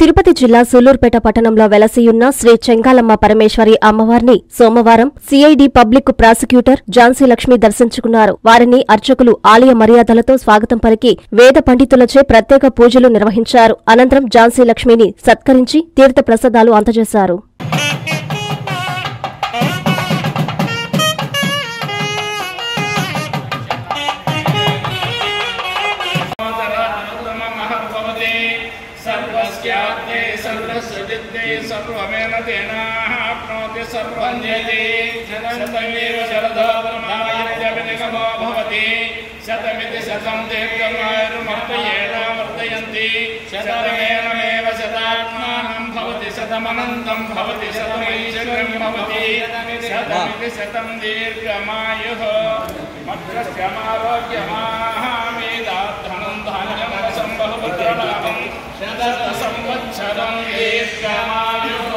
తిరుపతి జిల్లా సూలూరుపేట పట్టణంలో వెలసియున్న శ్రీ చెంగాలమ్మ పరమేశ్వరి అమ్మవారిని సోమవారం CID public prosecutor Jhansi Lakshmi దర్శించుకున్నారు. వారిని అర్చకులు ఆలయ మర్యాదలతో స్వాగతం పలికి వేద పండితులచే ప్రత్యేక పూజలు నిర్వహించారు. అనంతరం ఝాన్సీ లక్ష్మిని సత్కరించి తీర్థ ప్రసాదాలు అందజేశారు. सर्वस्यात्मे सर्वस्वजित्ते सर्वमेन तेनाप्नोति सर्वं जयति शतमेव शरदो ब्रह्मणायजविनिगमो भवति शतमिति शतं दीर्घमायुर्मर्तयेनावर्तयन्ति शतमेनमेव शतात्मानं भवति शतमनन्तं भवति शतमैश्वर्यं भवति शतमिति शतं दीर्घमायुः मत्स्यमारोग्यमाहामेदाद्धनं धान्यं वसम्बहुपुत्रलाभम् शतसंवत्सरं दीर्घमायुः